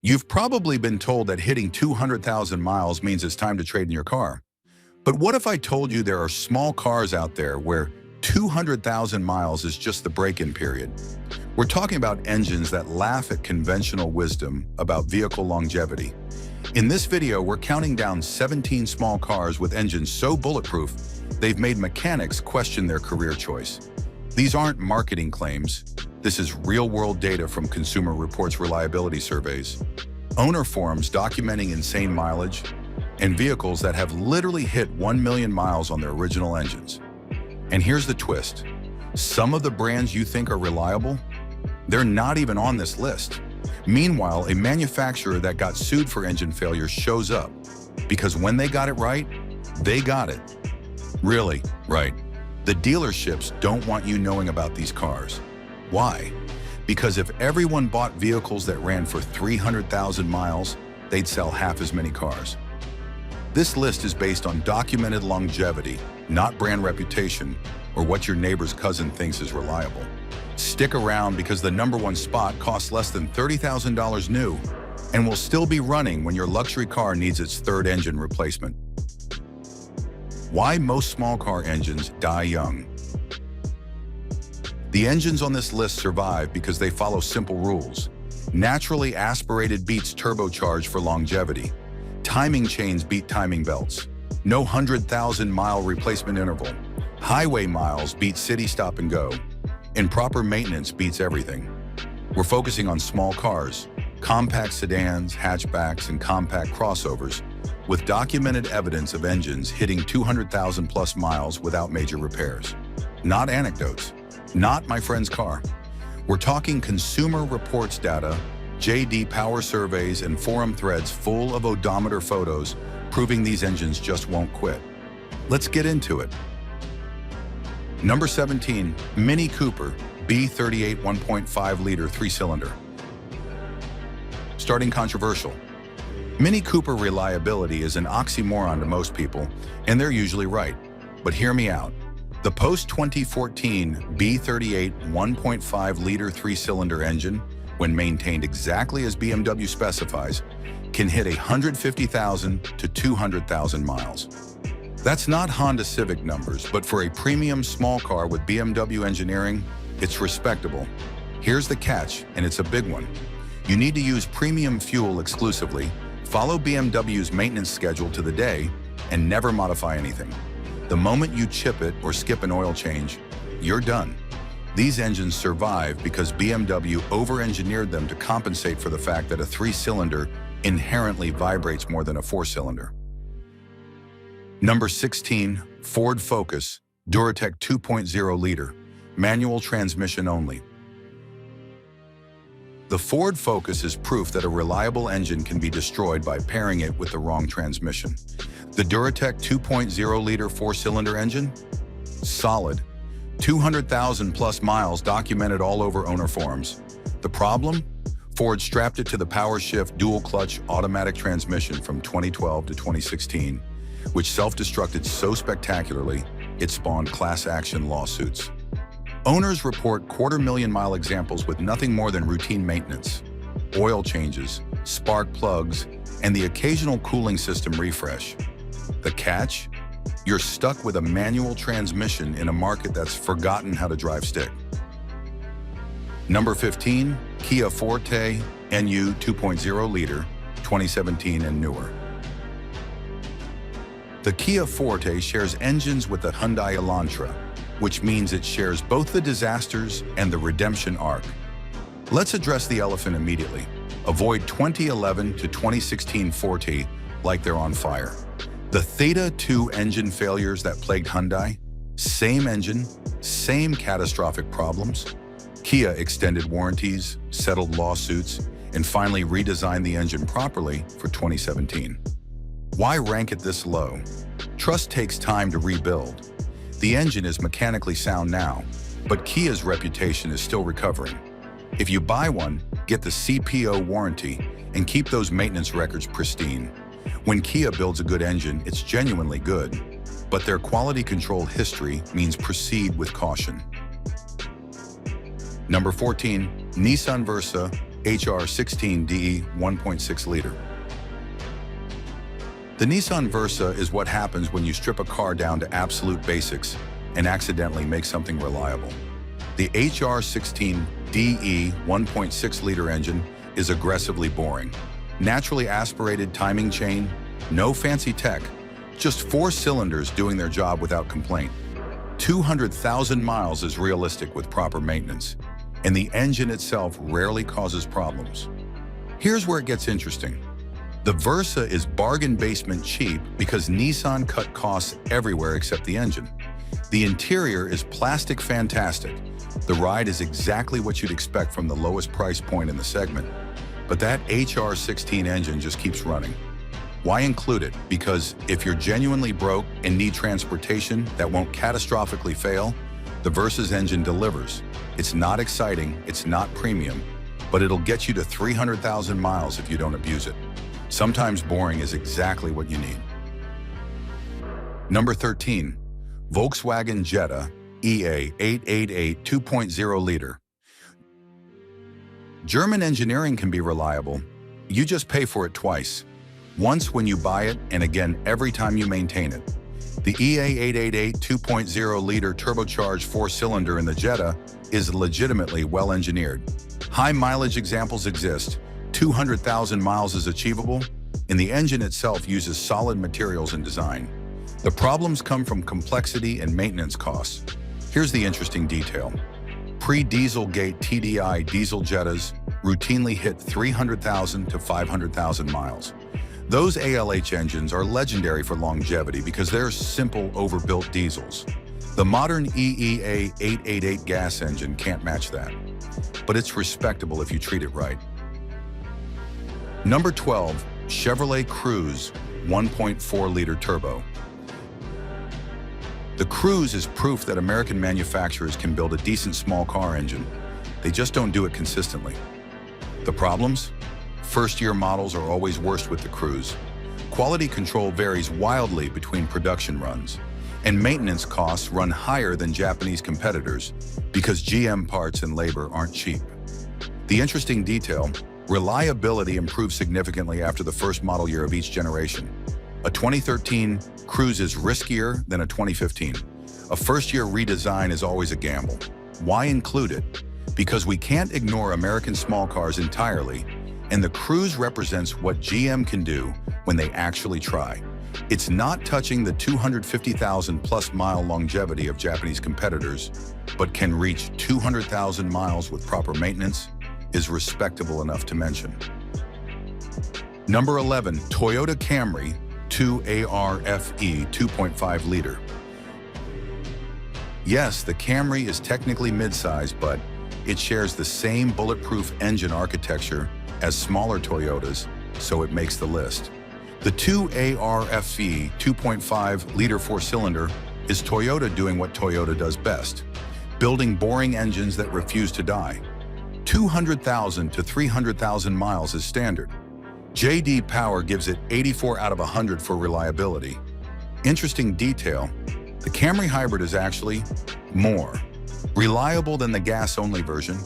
You've probably been told that hitting 200,000 miles means it's time to trade in your car. But what if I told you there are small cars out there where 200,000 miles is just the break-in period? We're talking about engines that laugh at conventional wisdom about vehicle longevity. In this video, we're counting down 17 small cars with engines so bulletproof, they've made mechanics question their career choice. These aren't marketing claims. This is real-world data from Consumer Reports reliability surveys, owner forums documenting insane mileage, and vehicles that have literally hit 1 million miles on their original engines. And here's the twist. Some of the brands you think are reliable, they're not even on this list. Meanwhile, a manufacturer that got sued for engine failure shows up because when they got it right, they got it. Really, right. The dealerships don't want you knowing about these cars. Why? Because if everyone bought vehicles that ran for 300,000 miles, they'd sell half as many cars. This list is based on documented longevity, not brand reputation or what your neighbor's cousin thinks is reliable. Stick around because the #1 spot costs less than $30,000 new and will still be running when your luxury car needs its third engine replacement. Why most small car engines die young. The engines on this list survive because they follow simple rules. Naturally aspirated beats turbocharged for longevity. Timing chains beat timing belts. No 100,000-mile replacement interval. Highway miles beat city stop and go. Improper maintenance beats everything. We're focusing on small cars, compact sedans, hatchbacks, and compact crossovers, with documented evidence of engines hitting 200,000 plus miles without major repairs. Not anecdotes. Not my friend's car. We're talking Consumer Reports data, JD Power surveys, and forum threads full of odometer photos proving these engines just won't quit. Let's get into it. Number 17, Mini Cooper B38 1.5-liter 3-cylinder. Starting controversial. Mini Cooper reliability is an oxymoron to most people, and they're usually right. But hear me out. The post-2014 B38 1.5-liter 3-cylinder engine, when maintained exactly as BMW specifies, can hit 150,000 to 200,000 miles. That's not Honda Civic numbers, but for a premium small car with BMW engineering, it's respectable. Here's the catch, and it's a big one. You need to use premium fuel exclusively, follow BMW's maintenance schedule to the day, and never modify anything. The moment you chip it or skip an oil change, you're done. These engines survive because BMW over-engineered them to compensate for the fact that a 3-cylinder inherently vibrates more than a 4-cylinder. Number 16, Ford Focus, Duratec 2.0-liter, manual transmission only. The Ford Focus is proof that a reliable engine can be destroyed by pairing it with the wrong transmission. The Duratec 2.0-liter 4-cylinder engine? Solid. 200,000 plus miles documented all over owner forums. The problem? Ford strapped it to the power-shift dual-clutch automatic transmission from 2012 to 2016, which self-destructed so spectacularly, it spawned class-action lawsuits. Owners report 250,000-mile examples with nothing more than routine maintenance, oil changes, spark plugs, and the occasional cooling system refresh. The catch? You're stuck with a manual transmission in a market that's forgotten how to drive stick. Number 15, Kia Forte NU 2.0-liter, 2017 and newer. The Kia Forte shares engines with the Hyundai Elantra, which means it shares both the disasters and the redemption arc. Let's address the elephant immediately. Avoid 2011 to 2016 Forte like they're on fire. The Theta 2 engine failures that plagued Hyundai, same engine, same catastrophic problems. Kia extended warranties, settled lawsuits, and finally redesigned the engine properly for 2017. Why rank it this low? Trust takes time to rebuild. The engine is mechanically sound now, but Kia's reputation is still recovering. If you buy one, get the CPO warranty and keep those maintenance records pristine. When Kia builds a good engine, it's genuinely good, but their quality control history means proceed with caution. Number 14, Nissan Versa HR16DE 1.6 liter. The Nissan Versa is what happens when you strip a car down to absolute basics and accidentally make something reliable. The HR16DE 1.6 liter engine is aggressively boring. Naturally aspirated timing chain, no fancy tech, just 4 cylinders doing their job without complaint. 200,000 miles is realistic with proper maintenance, and the engine itself rarely causes problems. Here's where it gets interesting. The Versa is bargain basement cheap because Nissan cut costs everywhere except the engine. The interior is plastic fantastic. The ride is exactly what you'd expect from the lowest price point in the segment. But that HR16 engine just keeps running. Why include it? Because if you're genuinely broke and need transportation that won't catastrophically fail, the Versa's engine delivers. It's not exciting, it's not premium, but it'll get you to 300,000 miles if you don't abuse it. Sometimes boring is exactly what you need. Number 13, Volkswagen Jetta EA888 2.0 liter. German engineering can be reliable. You just pay for it twice. Once when you buy it, and again every time you maintain it. The EA888 2.0 liter turbocharged 4-cylinder in the Jetta is legitimately well engineered. High mileage examples exist. 200,000 miles is achievable, and the engine itself uses solid materials and design. The problems come from complexity and maintenance costs. Here's the interesting detail. Pre-Dieselgate TDI diesel Jettas routinely hit 300,000 to 500,000 miles. Those ALH engines are legendary for longevity because they're simple, overbuilt diesels. The modern EEA888 gas engine can't match that, but it's respectable if you treat it right. Number 12, Chevrolet Cruze 1.4 liter turbo. The Cruze is proof that American manufacturers can build a decent small car engine. They just don't do it consistently. The problems? First-year models are always worst with the Cruze. Quality control varies wildly between production runs, and maintenance costs run higher than Japanese competitors because GM parts and labor aren't cheap. The interesting detail, reliability improves significantly after the first model year of each generation. A 2013 Cruze is riskier than a 2015. A first-year redesign is always a gamble. Why include it? Because we can't ignore American small cars entirely, and the Cruze represents what GM can do when they actually try. It's not touching the 250,000 plus mile longevity of Japanese competitors, but can reach 200,000 miles with proper maintenance, is respectable enough to mention. Number 11, Toyota Camry 2ARFE 2.5 liter. Yes, the Camry is technically mid-size, but it shares the same bulletproof engine architecture as smaller Toyotas, so it makes the list. The 2ARFE 2.5 liter 4-cylinder is Toyota doing what Toyota does best, building boring engines that refuse to die. 200,000 to 300,000 miles is standard. J.D. Power gives it 84 out of 100 for reliability. Interesting detail, the Camry Hybrid is actually more reliable than the gas-only version.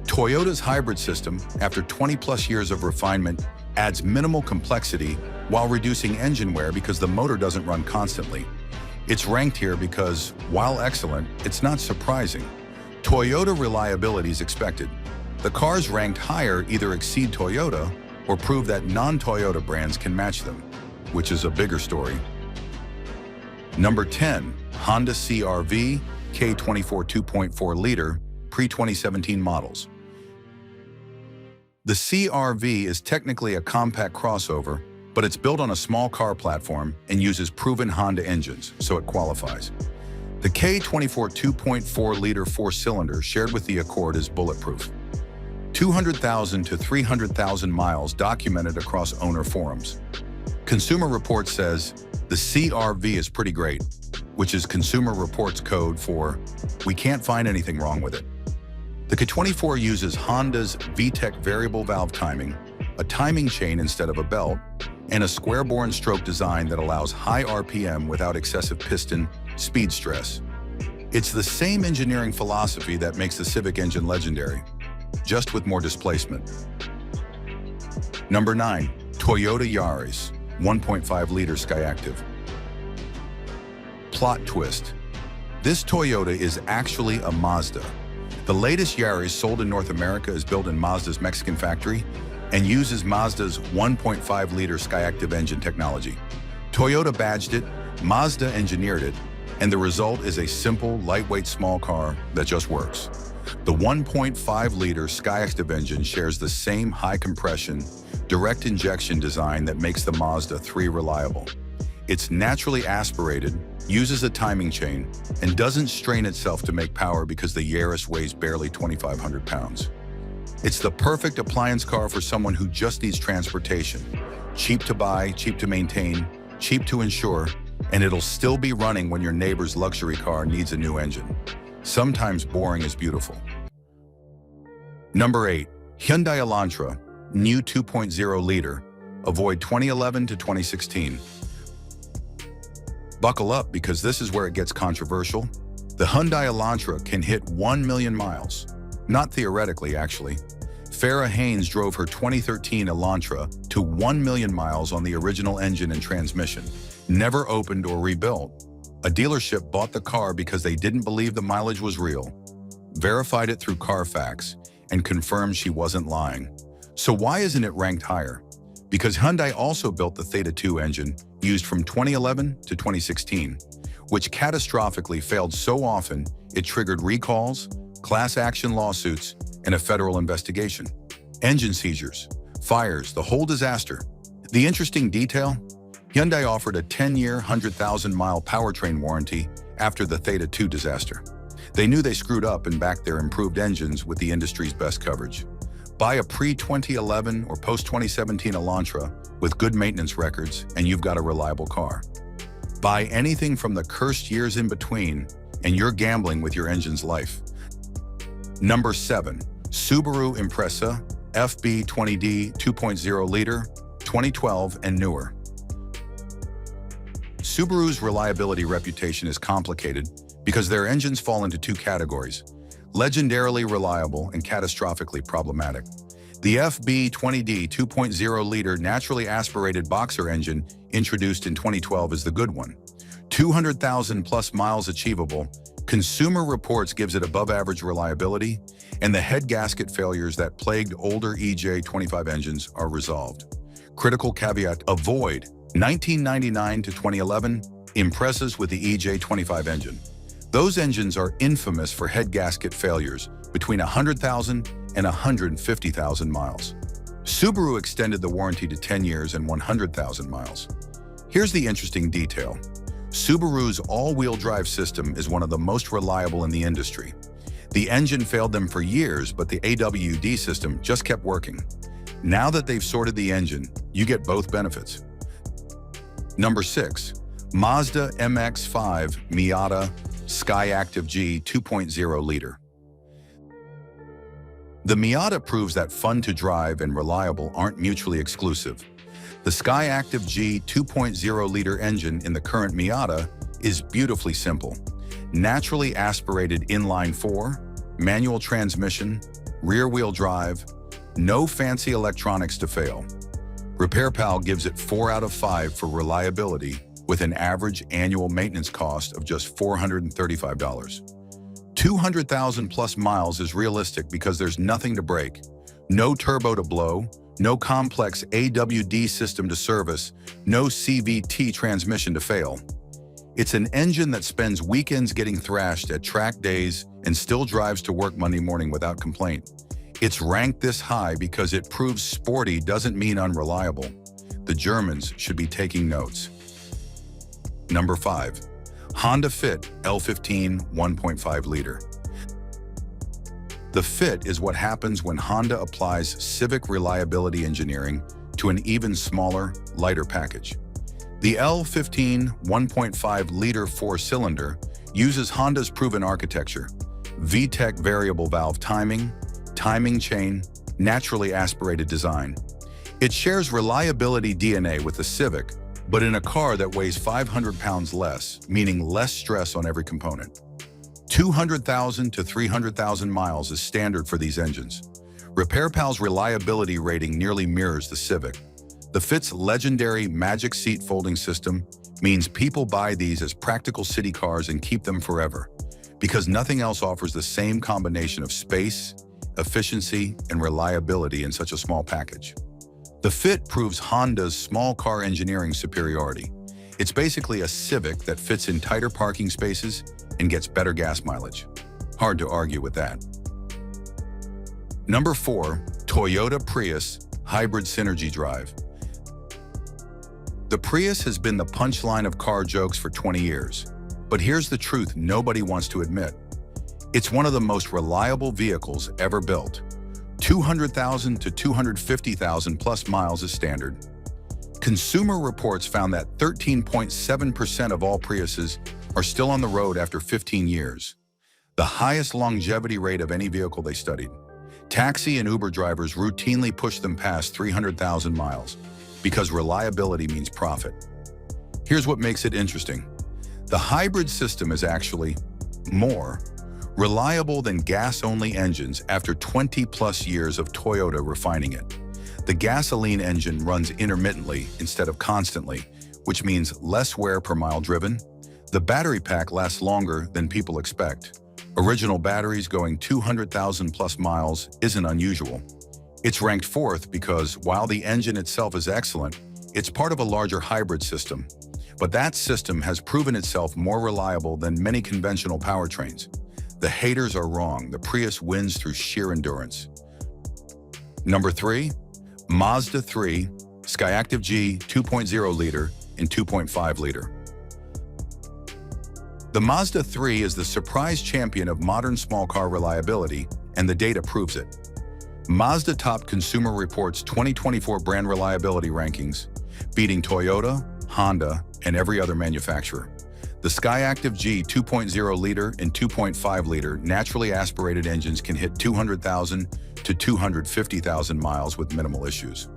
Toyota's hybrid system, after 20-plus years of refinement, adds minimal complexity while reducing engine wear because the motor doesn't run constantly. It's ranked here because, while excellent, it's not surprising. Toyota reliability is expected. The cars ranked higher either exceed Toyota or prove that non-Toyota brands can match them, which is a bigger story. Number 10, Honda CR-V K24 2.4 liter pre-2017 models. The CR-V is technically a compact crossover, but it's built on a small car platform and uses proven Honda engines, so it qualifies. The K24 2.4 liter 4-cylinder shared with the Accord is bulletproof. 200,000 to 300,000 miles documented across owner forums. Consumer Reports says the CR-V is pretty great, which is Consumer Reports code for "we can't find anything wrong with it." The K24 uses Honda's VTEC variable valve timing, a timing chain instead of a belt, and a square-bore stroke design that allows high RPM without excessive piston speed stress. It's the same engineering philosophy that makes the Civic engine legendary, just with more displacement. Number 9. Toyota Yaris, 1.5-liter Skyactiv. Plot twist. This Toyota is actually a Mazda. The latest Yaris sold in North America is built in Mazda's Mexican factory and uses Mazda's 1.5-liter Skyactiv engine technology. Toyota badged it, Mazda engineered it, and the result is a simple, lightweight small car that just works. The 1.5-liter Skyactiv engine shares the same high-compression, direct injection design that makes the Mazda 3 reliable. It's naturally aspirated, uses a timing chain, and doesn't strain itself to make power because the Yaris weighs barely 2,500 pounds. It's the perfect appliance car for someone who just needs transportation. Cheap to buy, cheap to maintain, cheap to insure, and it'll still be running when your neighbor's luxury car needs a new engine. Sometimes boring is beautiful. Number 8. Hyundai Elantra, new 2.0-liter, avoid 2011 to 2016. Buckle up because this is where it gets controversial. The Hyundai Elantra can hit 1 million miles. Not theoretically, actually. Farah Haynes drove her 2013 Elantra to 1 million miles on the original engine and transmission, never opened or rebuilt. A dealership bought the car because they didn't believe the mileage was real, verified it through Carfax, and confirmed she wasn't lying. So why isn't it ranked higher? Because Hyundai also built the Theta 2 engine, used from 2011 to 2016, which catastrophically failed so often it triggered recalls, class action lawsuits, and a federal investigation. Engine seizures, fires, the whole disaster. The interesting detail? Hyundai offered a 10-year, 100,000-mile powertrain warranty after the Theta 2 disaster. They knew they screwed up and backed their improved engines with the industry's best coverage. Buy a pre-2011 or post-2017 Elantra with good maintenance records and you've got a reliable car. Buy anything from the cursed years in between and you're gambling with your engine's life. Number 7. Subaru Impreza FB20D 2.0-liter, 2012 and newer. Subaru's reliability reputation is complicated because their engines fall into two categories: legendarily reliable and catastrophically problematic. The FB20D 2.0-liter naturally aspirated boxer engine introduced in 2012 is the good one. 200,000 plus miles achievable, Consumer Reports gives it above-average reliability, and the head gasket failures that plagued older EJ25 engines are resolved. Critical caveat: avoid 1999 to 2011 Imprezas with the EJ25 engine. Those engines are infamous for head gasket failures between 100,000 and 150,000 miles. Subaru extended the warranty to 10 years and 100,000 miles. Here's the interesting detail. Subaru's all-wheel drive system is one of the most reliable in the industry. The engine failed them for years, but the AWD system just kept working. Now that they've sorted the engine, you get both benefits. Number 6. Mazda MX-5 Miata Skyactiv G 2.0-liter. The Miata proves that fun to drive and reliable aren't mutually exclusive. The Skyactiv G 2.0-liter engine in the current Miata is beautifully simple. Naturally aspirated inline-4, manual transmission, rear-wheel drive, no fancy electronics to fail. RepairPal gives it 4 out of 5 for reliability, with an average annual maintenance cost of just $435. 200,000 plus miles is realistic because there's nothing to break, no turbo to blow, no complex AWD system to service, no CVT transmission to fail. It's an engine that spends weekends getting thrashed at track days and still drives to work Monday morning without complaint. It's ranked this high because it proves sporty doesn't mean unreliable. The Germans should be taking notes. Number 5. Honda Fit L15 1.5-liter. The Fit is what happens when Honda applies Civic reliability engineering to an even smaller, lighter package. The L15 1.5-liter 4-cylinder uses Honda's proven architecture: VTEC variable valve timing, timing chain, naturally aspirated design. It shares reliability DNA with the Civic, but in a car that weighs 500 pounds less, meaning less stress on every component. 200,000 to 300,000 miles is standard for these engines. RepairPal's reliability rating nearly mirrors the Civic. The Fit's legendary Magic Seat folding system means people buy these as practical city cars and keep them forever, because nothing else offers the same combination of space, efficiency, and reliability in such a small package. The Fit proves Honda's small car engineering superiority. It's basically a Civic that fits in tighter parking spaces and gets better gas mileage. Hard to argue with that. Number 4, Toyota Prius Hybrid Synergy Drive. The Prius has been the punchline of car jokes for 20 years. But here's the truth nobody wants to admit. It's one of the most reliable vehicles ever built. 200,000 to 250,000 plus miles is standard. Consumer Reports found that 13.7% of all Priuses are still on the road after 15 years, the highest longevity rate of any vehicle they studied. Taxi and Uber drivers routinely push them past 300,000 miles because reliability means profit. Here's what makes it interesting. The hybrid system is actually more reliable than gas-only engines after 20-plus years of Toyota refining it. The gasoline engine runs intermittently instead of constantly, which means less wear per mile driven. The battery pack lasts longer than people expect. Original batteries going 200,000 plus miles isn't unusual. It's ranked 4th because while the engine itself is excellent, it's part of a larger hybrid system. But that system has proven itself more reliable than many conventional powertrains. The haters are wrong. The Prius wins through sheer endurance. Number 3, Mazda 3 Skyactiv G 2.0 liter and 2.5 liter. The Mazda 3 is the surprise champion of modern small car reliability, and the data proves it. Mazda topped Consumer Reports' 2024 brand reliability rankings, beating Toyota, Honda, and every other manufacturer. The Skyactiv G 2.0 liter and 2.5 liter naturally aspirated engines can hit 200,000 to 250,000 miles with minimal issues.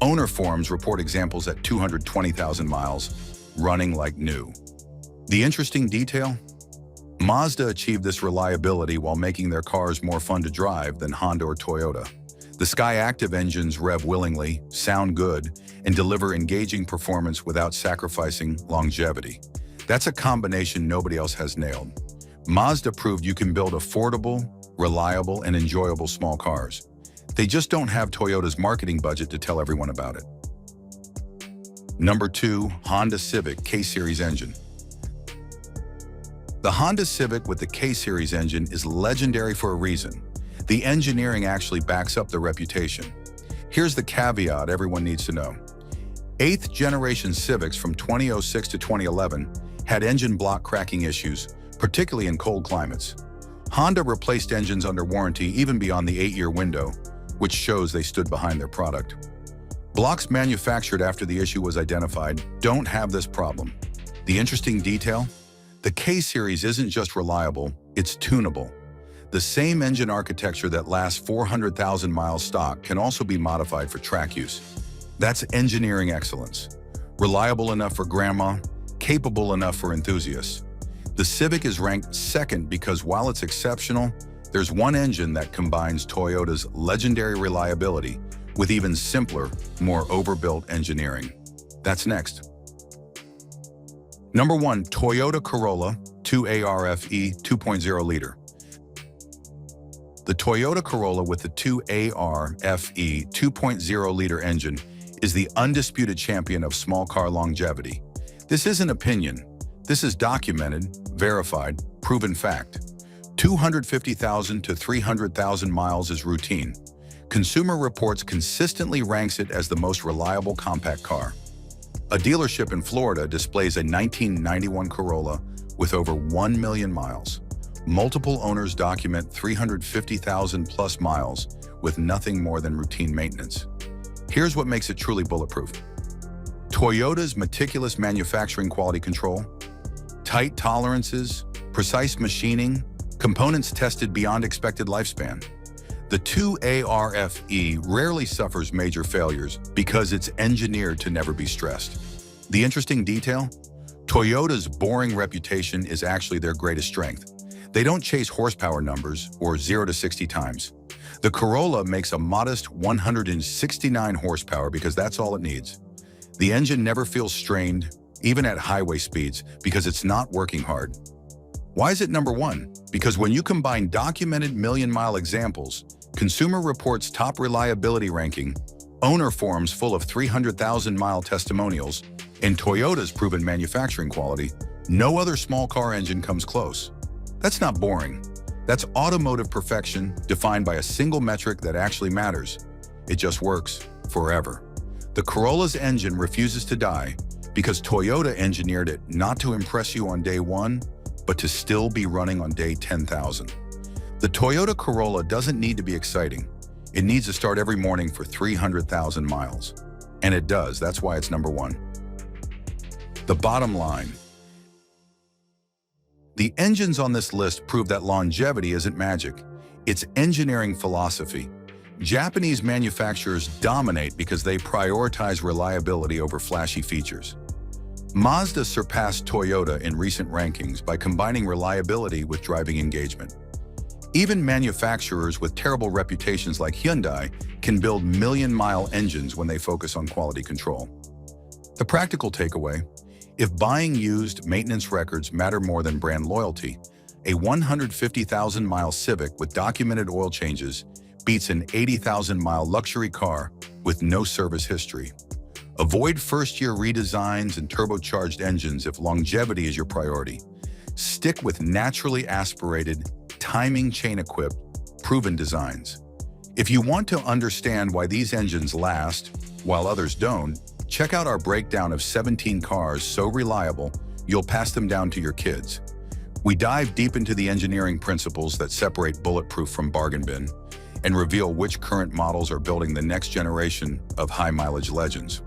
Owner forums report examples at 220,000 miles, running like new. The interesting detail? Mazda achieved this reliability while making their cars more fun to drive than Honda or Toyota. The Skyactiv engines rev willingly, sound good, and deliver engaging performance without sacrificing longevity. That's a combination nobody else has nailed. Mazda proved you can build affordable, reliable, and enjoyable small cars. They just don't have Toyota's marketing budget to tell everyone about it. Number 2, Honda Civic K-Series engine. The Honda Civic with the K-Series engine is legendary for a reason. The engineering actually backs up the reputation. Here's the caveat everyone needs to know. 8th generation Civics from 2006 to 2011 had engine block cracking issues, particularly in cold climates. Honda replaced engines under warranty even beyond the 8-year window, which shows they stood behind their product. Blocks manufactured after the issue was identified don't have this problem. The interesting detail? The K-Series isn't just reliable, it's tunable. The same engine architecture that lasts 400,000 miles stock can also be modified for track use. That's engineering excellence. Reliable enough for grandma, capable enough for enthusiasts. The Civic is ranked 2nd because while it's exceptional, there's one engine that combines Toyota's legendary reliability with even simpler, more overbuilt engineering. That's next. Number 1, Toyota Corolla 2ARFE 2.0 liter. The Toyota Corolla with the 2ARFE 2.0 liter engine is the undisputed champion of small car longevity. This isn't opinion. This is documented, verified, proven fact. 250,000 to 300,000 miles is routine. Consumer Reports consistently ranks it as the most reliable compact car. A dealership in Florida displays a 1991 Corolla with over 1 million miles. Multiple owners document 350,000 plus miles with nothing more than routine maintenance. Here's what makes it truly bulletproof. Toyota's meticulous manufacturing quality control, tight tolerances, precise machining, components tested beyond expected lifespan. The 2ARFE rarely suffers major failures because it's engineered to never be stressed. The interesting detail? Toyota's boring reputation is actually their greatest strength. They don't chase horsepower numbers or 0 to 60 times. The Corolla makes a modest 169 horsepower because that's all it needs. The engine never feels strained, even at highway speeds, because it's not working hard. Why is it number one? Because when you combine documented million-mile examples, Consumer Reports' top reliability ranking, owner forms full of 300,000-mile testimonials, and Toyota's proven manufacturing quality, no other small car engine comes close. That's not boring. That's automotive perfection defined by a single metric that actually matters. It just works forever. The Corolla's engine refuses to die because Toyota engineered it not to impress you on day one, but to still be running on day 10,000. The Toyota Corolla doesn't need to be exciting. It needs to start every morning for 300,000 miles. And it does. That's why it's number one. The bottom line. The engines on this list prove that longevity isn't magic. It's engineering philosophy. Japanese manufacturers dominate because they prioritize reliability over flashy features. Mazda surpassed Toyota in recent rankings by combining reliability with driving engagement. Even manufacturers with terrible reputations like Hyundai can build million-mile engines when they focus on quality control. The practical takeaway: if buying used, maintenance records matter more than brand loyalty, a 150,000-mile Civic with documented oil changes beats an 80,000-mile luxury car with no service history. Avoid first-year redesigns and turbocharged engines if longevity is your priority. Stick with naturally aspirated, timing chain-equipped, proven designs. If you want to understand why these engines last while others don't, check out our breakdown of 17 cars so reliable you'll pass them down to your kids. We dive deep into the engineering principles that separate bulletproof from bargain bin and reveal which current models are building the next generation of high-mileage legends.